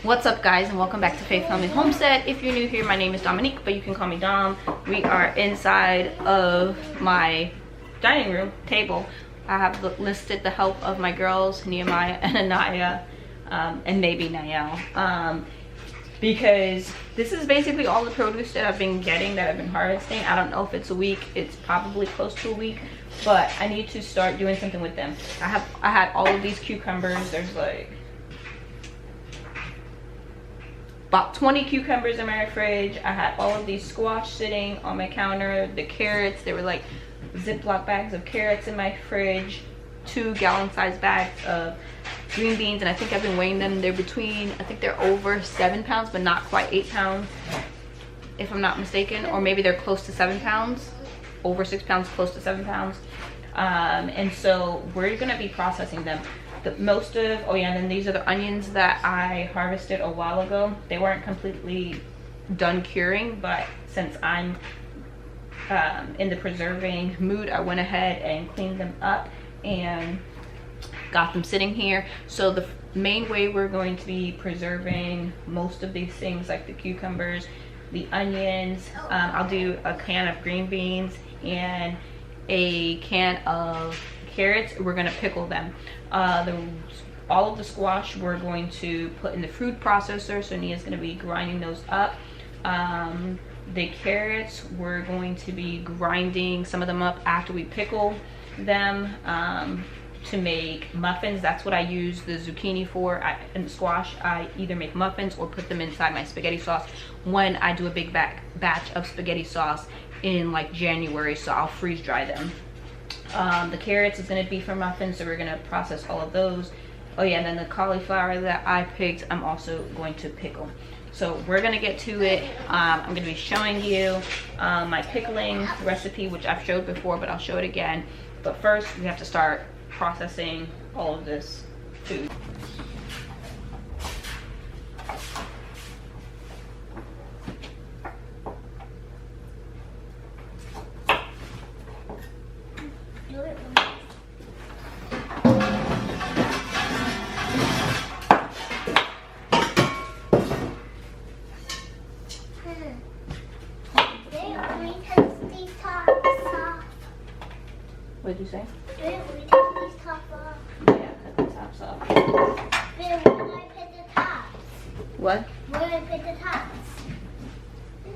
What's up, guys, and welcome back to Faith Family Homestead. If you're new here, my name is Dominique, but you can call me Dom. We are inside of my dining room table. I have listed the help of my girls, Nehemiah and Anaya, and maybe Nael, because this is basically all the produce that I've been getting, that I've been harvesting. I don't know if it's a week. It's probably close to a week, but I need to start doing something with them. I had all of these cucumbers. There's like about 20 cucumbers in my fridge. I had all of these squash sitting on my counter. The carrots, they were like Ziploc bags of carrots in my fridge. 2 gallon-sized bags of green beans, and I think I've been weighing them. They're between, I think they're over 7 pounds, but not quite 8 pounds, if I'm not mistaken. Or maybe they're close to 7 pounds. Over 6 pounds, close to 7 pounds. And so we're gonna be processing them. Oh yeah, and then these are the onions that I harvested a while ago. They weren't completely done curing, but since I'm in the preserving mood, I went ahead and cleaned them up and got them sitting here. So the main way we're going to be preserving most of these things, like the cucumbers, the onions, I'll do a can of green beans and a can of carrots. We're gonna pickle them. All of the squash we're going to put in the food processor, so Nia's gonna be grinding those up. The carrots, we're going to be grinding some of them up after we pickle them to make muffins. That's what I use the zucchini for. And the squash, I either make muffins or put them inside my spaghetti sauce when I do a big batch of spaghetti sauce in like January, so I'll freeze dry them. The carrots is going to be for muffins, so we're going to process all of those. Oh yeah, and then the cauliflower that I picked, I'm also going to pickle. So we're going to get to it. I'm going to be showing you my pickling recipe, which I've showed before, but I'll show it again. But first, we have to start processing all of this food. What did you say? Didn't we take these tops off? Yeah, cut the tops off. Then where do I put the tops? What? Where do I put the tops?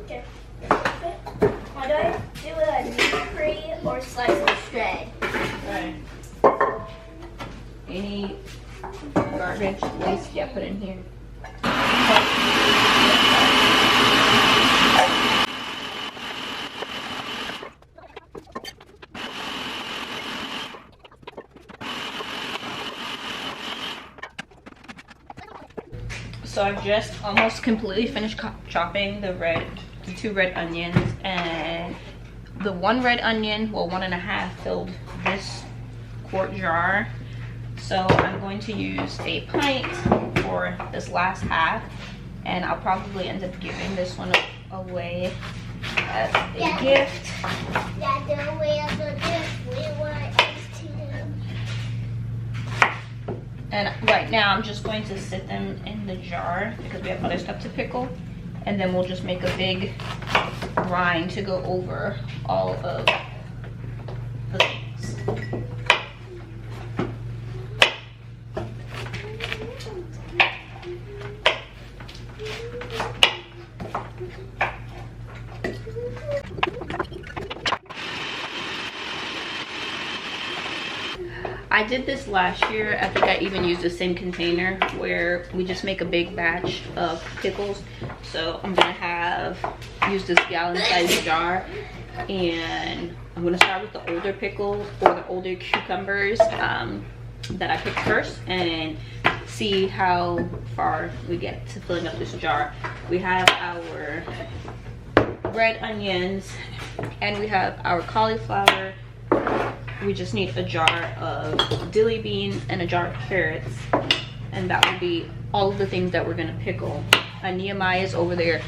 Okay. How do I do it? Meat-free or slice and shred? Right. Any garbage, waste, yeah, put in here. So I've just almost completely finished chopping the 2 red onions, and the 1 red onion, well, 1.5 filled this quart jar. So I'm going to use a pint for this last half, and I'll probably end up giving this one away as a gift. Yeah, the way of the gift, we want ice to them. And right now I'm just going to sit them in the jar because we have other stuff to pickle, and then we'll just make a big brine to go over all of the things. I did this last year. I think I even used the same container where we just make a big batch of pickles. So I'm gonna use this gallon-sized jar, and I'm gonna start with the older pickles or the older cucumbers that I picked first, and see how far we get to filling up this jar. We have our red onions and we have our cauliflower. We just need a jar of dilly beans and a jar of carrots, and that will be all of the things that we're gonna pickle. Nehemiah is over there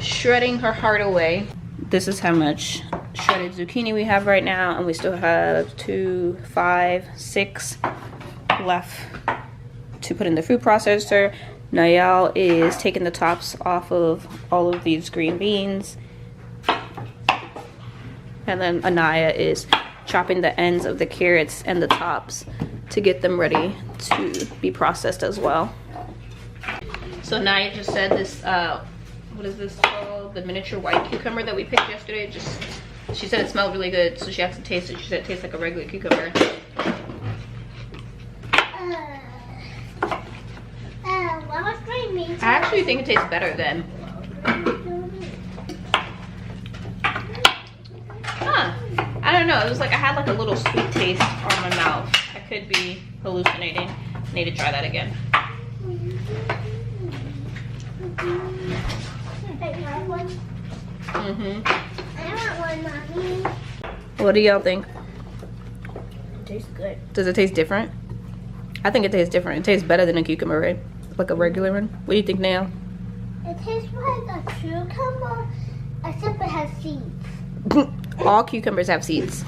shredding her heart away. This is how much shredded zucchini we have right now, and we still have 2, 5, 6 left to put in the food processor. Niall is taking the tops off of all of these green beans. And then Anaya is chopping the ends of the carrots and the tops to get them ready to be processed as well. So Anaya just said this, what is this called? The miniature white cucumber that we picked yesterday. She said it smelled really good, so she has to taste it. She said it tastes like a regular cucumber. I actually think it tastes better than. I don't know. It was like I had like a little sweet taste on my mouth. I could be hallucinating. I need to try that again. I want one, Mommy. What do y'all think? It tastes good. Does it taste different? I think it tastes different. It tastes better than a cucumber, right? Like a regular one. What do you think, Nail? It tastes like a cucumber, except it has seeds. All cucumbers have seeds.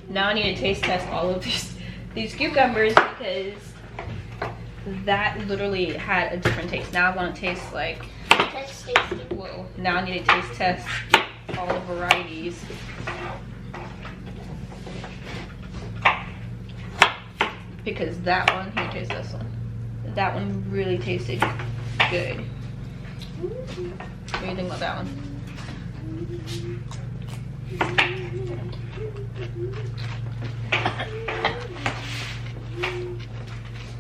Now I need to taste test all of these cucumbers because that literally had a different taste. Now I want to taste like. That's tasty. Whoa. Now I need to taste test all the varieties. Because that one, here, taste this one. That one really tasted good. What do you think about that one?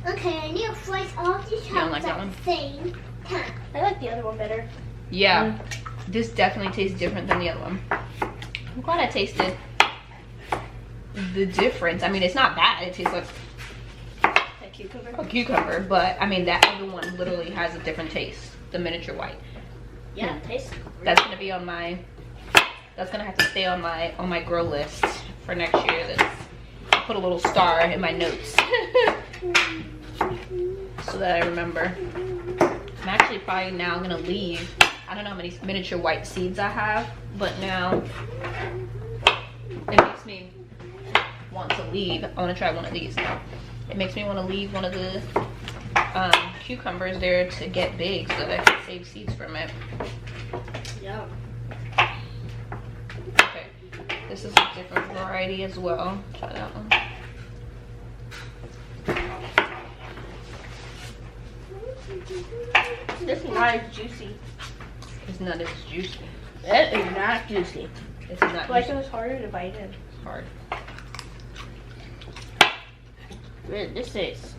Okay, I need to slice all these You don't like chocolates that one? at the same time. I like the other one better. Yeah, this definitely tastes different than the other one. I'm glad I tasted the difference. I mean, it's not bad. It tastes like a cucumber, but I mean, that other one literally has a different taste. The miniature white. Yeah, it tastes great. That's gonna be on my. That's gonna have to stay on my grow list for next year. I'll put a little star in my notes so that I remember. I'm actually probably now gonna leave. I don't know how many miniature white seeds I have, but now it makes me want to leave. I want to try one of these now. It makes me want to leave one of the cucumbers there to get big so that I can save seeds from it. Yeah. Okay, this is a different variety as well. Try that one. This is not as juicy. It's not as juicy. It is not juicy. It's not Like juicy. it was harder to bite in. It's hard. This tastes.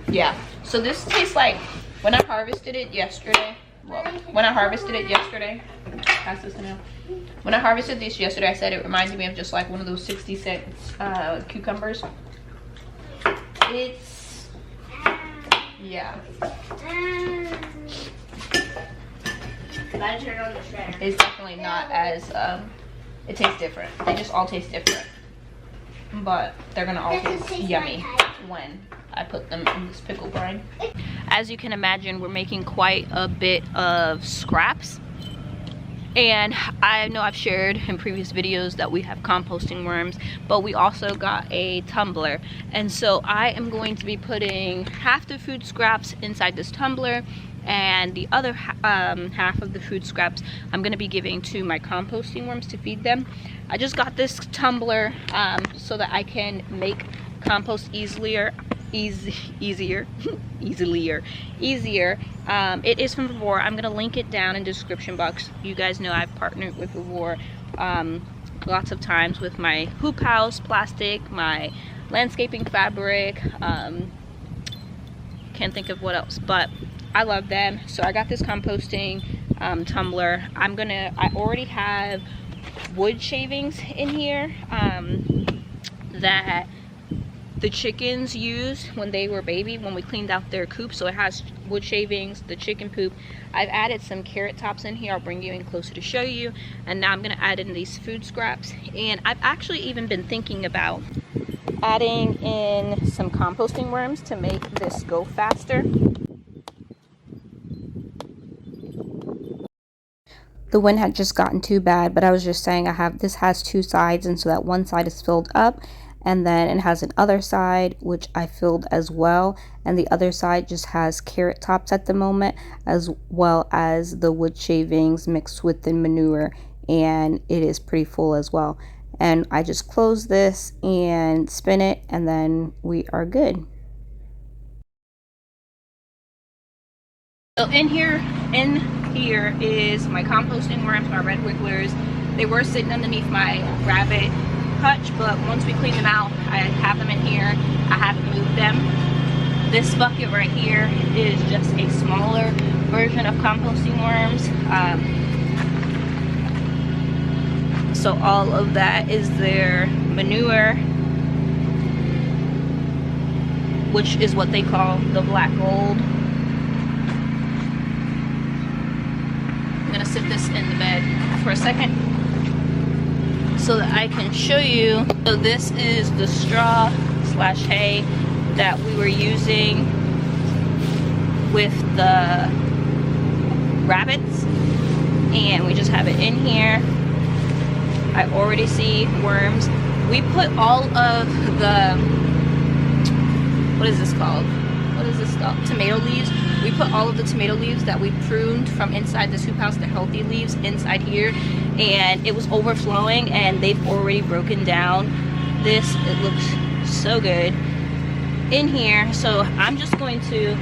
Yeah. So this tastes like when I harvested it yesterday. Well, when I harvested it yesterday, pass this now. When I harvested this yesterday, I said it reminded me of just like one of those 60-cent cucumbers. It's yeah. Gotta turn on the shredder. It's definitely not as it tastes different. They just all taste different, but they're gonna all taste yummy when I put them in this pickle brine. As you can imagine, we're making quite a bit of scraps, and I know I've shared in previous videos that we have composting worms, but we also got a tumbler, and so I am going to be putting half the food scraps inside this tumbler, and the other half of the food scraps I'm going to be giving to my composting worms to feed them. I just got this tumbler so that I can make compost easier. It is from Veggies. I'm going to link it down in the description box. You guys know I've partnered with Veggies lots of times with my hoop house plastic, my landscaping fabric, can't think of what else, but I love them. So I got this composting tumbler. I already have wood shavings in here that the chickens used when they were baby, when we cleaned out their coop. So it has wood shavings, the chicken poop. I've added some carrot tops in here. I'll bring you in closer to show you. And now I'm gonna add in these food scraps. And I've actually even been thinking about adding in some composting worms to make this go faster. The wind had just gotten too bad, but I was just saying this has two sides, and so that one side is filled up And then it has an other side which I filled as well, and the other side just has carrot tops at the moment, as well as the wood shavings mixed with the manure, and it is pretty full as well. And I just close this and spin it, and then we are good. So in here is my composting worms, my red wigglers. They were sitting underneath my rabbit hutch, but once we clean them out, I have them in here. I haven't moved them. This bucket right here is just a smaller version of composting worms. So all of that is their manure, which is what they call the black gold. I'm gonna sit this in the bed for a second so that I can show you. So this is the straw slash hay that we were using with the rabbits, and we just have it in here. I already see worms. We put all of the, what is this called? Tomato leaves. We put all of the tomato leaves that we pruned from inside this hoop house, the healthy leaves, inside here, and it was overflowing, and they've already broken down. It looks so good in here. So I'm just going to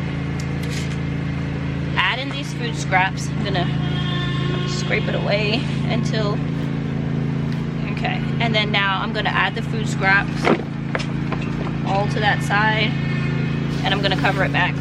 add in these food scraps. I'm gonna scrape it away until, okay, and then now I'm gonna add the food scraps all to that side, and I'm gonna cover it back.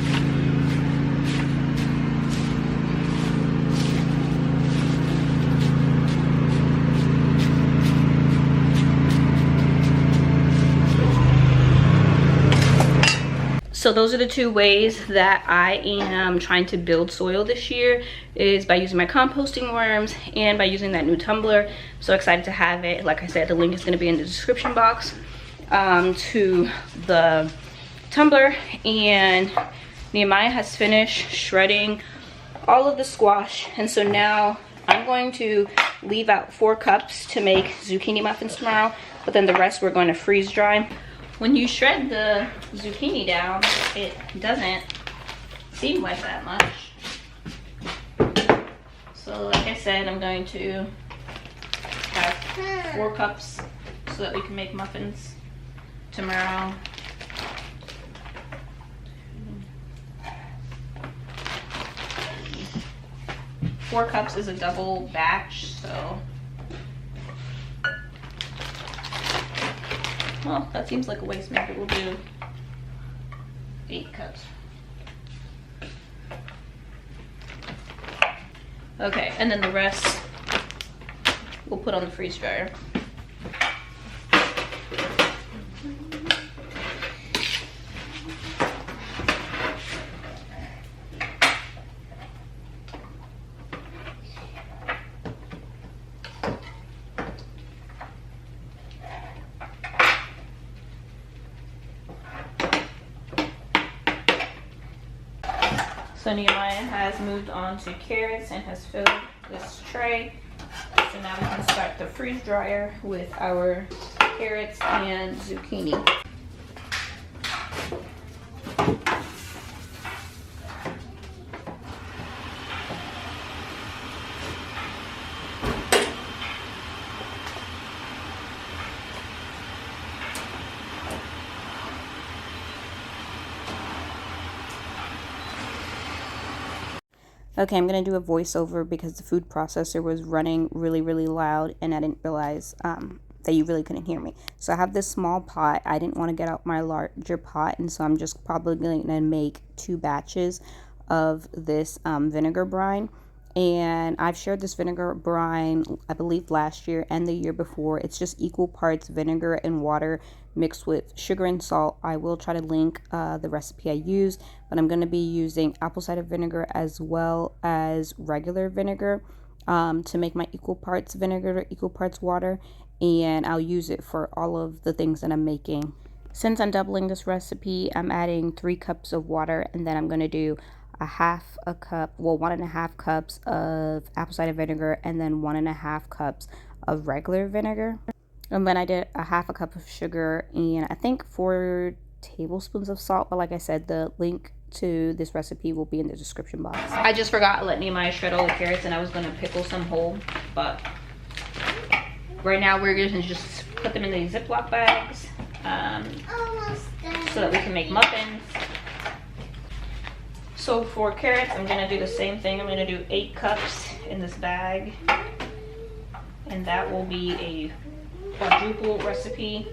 So those are the two ways that I am trying to build soil this year, is by using my composting worms and by using that new tumbler. So excited to have it. Like I said, the link is going to be in the description box to the tumbler. And Nehemiah has finished shredding all of the squash, and so now I'm going to leave out 4 cups to make zucchini muffins tomorrow, but then the rest we're going to freeze dry. When you shred the zucchini down, it doesn't seem like that much. So like I said, I'm going to have 4 cups so that we can make muffins tomorrow. Four cups is a double batch, so. Well, that seems like a waste. Maybe we'll do 8 cups. Okay, and then the rest we'll put on the freeze dryer. So Nehemiah has moved on to carrots and has filled this tray. So now we can start the freeze dryer with our carrots and zucchini. Okay, I'm going to do a voiceover because the food processor was running really, really loud, and I didn't realize that you really couldn't hear me. So I have this small pot. I didn't want to get out my larger pot, and so I'm just probably going to make 2 batches of this vinegar brine. And I've shared this vinegar brine, I believe, last year and the year before. It's just equal parts vinegar and water mixed with sugar and salt. I will try to link the recipe I use, but I'm going to be using apple cider vinegar as well as regular vinegar to make my equal parts vinegar, equal parts water, and I'll use it for all of the things that I'm making. Since I'm doubling this recipe, I'm adding 3 cups of water, and then I'm going to do 1.5 cups of apple cider vinegar, and then 1.5 cups of regular vinegar. And then I did a half a cup of sugar and I think 4 tablespoons of salt. But like I said, the link to this recipe will be in the description box. I just forgot to let Nehemiah shred all the carrots, and I was gonna pickle some whole, but right now we're gonna just put them in these Ziploc bags so that we can make muffins. So for carrots, I'm gonna do the same thing. I'm gonna do 8 cups in this bag, and that will be a quadruple recipe.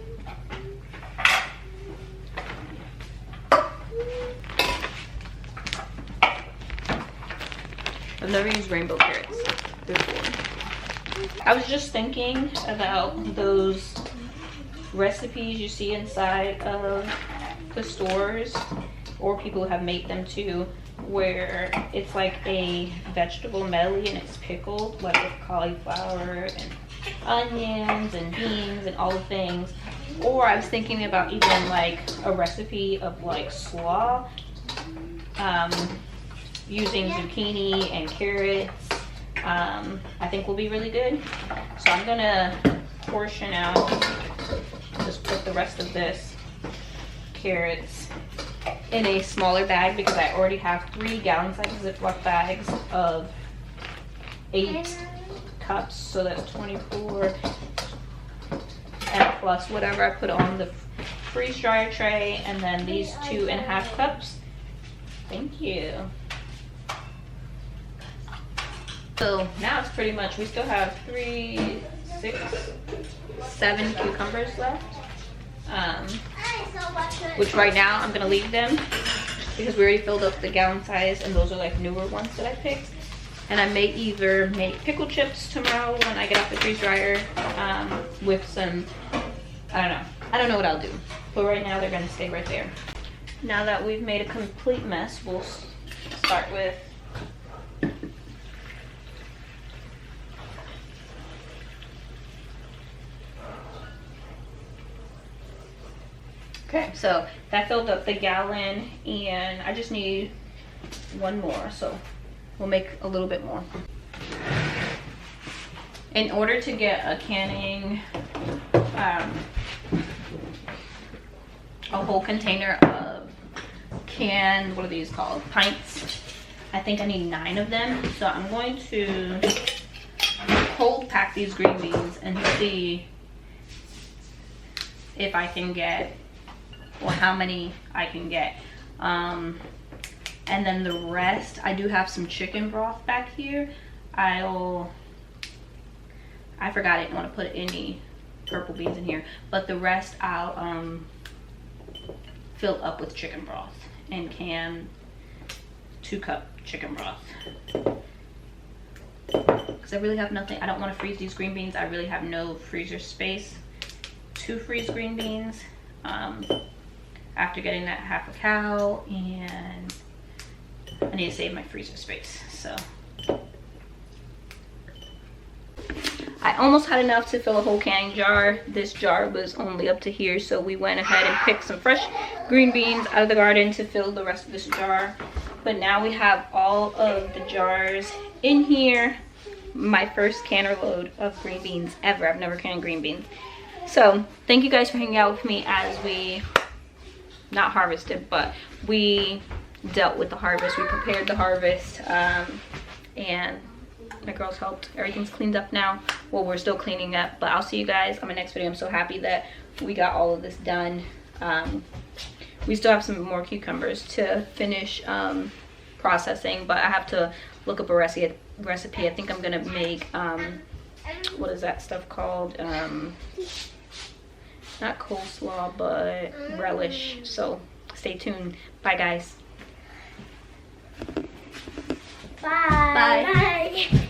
I've never used rainbow carrots before. I was just thinking about those recipes you see inside of the stores, or people have made them too, where it's like a vegetable medley and it's pickled, like with cauliflower and onions and beans and all the things. Or I was thinking about even like a recipe of like slaw, using zucchini and carrots. I think will be really good. So I'm gonna portion out, just put the rest of this carrots in a smaller bag because I already have 3 gallon-sized Ziploc bags of 8 cups, so that's 24, and plus whatever I put on the freeze dryer tray, and then these 2.5 cups. Thank you. So now it's pretty much, we still have 3, 6, 7 cucumbers left. Which right now I'm gonna leave them because we already filled up the gallon size, and those are like newer ones that I picked. And I may either make pickle chips tomorrow when I get off the freeze dryer with some, I don't know what I'll do, but right now they're gonna stay right there. Now that we've made a complete mess, we'll start with okay, so that filled up the gallon, and I just need 1 more, so we'll make a little bit more. In order to get a canning, a whole container of canned, what are these called? Pints. I think I need 9 of them, so I'm going to cold pack these green beans and see if I can get, or how many I can get. And then the rest, I do have some chicken broth back here. I forgot I didn't want to put any purple beans in here, but the rest I'll fill up with chicken broth and can 2-cup chicken broth. Because I really have nothing, I don't want to freeze these green beans. I really have no freezer space to freeze green beans. After getting that half a cow, and I need to save my freezer space. So I almost had enough to fill a whole canning jar. This jar was only up to here, so we went ahead and picked some fresh green beans out of the garden to fill the rest of this jar. But now we have all of the jars in here. My first canner load of green beans ever. I've never canned green beans. So thank you guys for hanging out with me as we not harvested, but we dealt with the harvest. We prepared the harvest, and my girls helped. Everything's cleaned up now. Well, we're still cleaning up, but I'll see you guys on my next video. I'm so happy that we got all of this done. We still have some more cucumbers to finish processing, but I have to look up a recipe. I think I'm gonna make what is that stuff called? Not coleslaw, but relish. So stay tuned. Bye guys. Bye. Bye.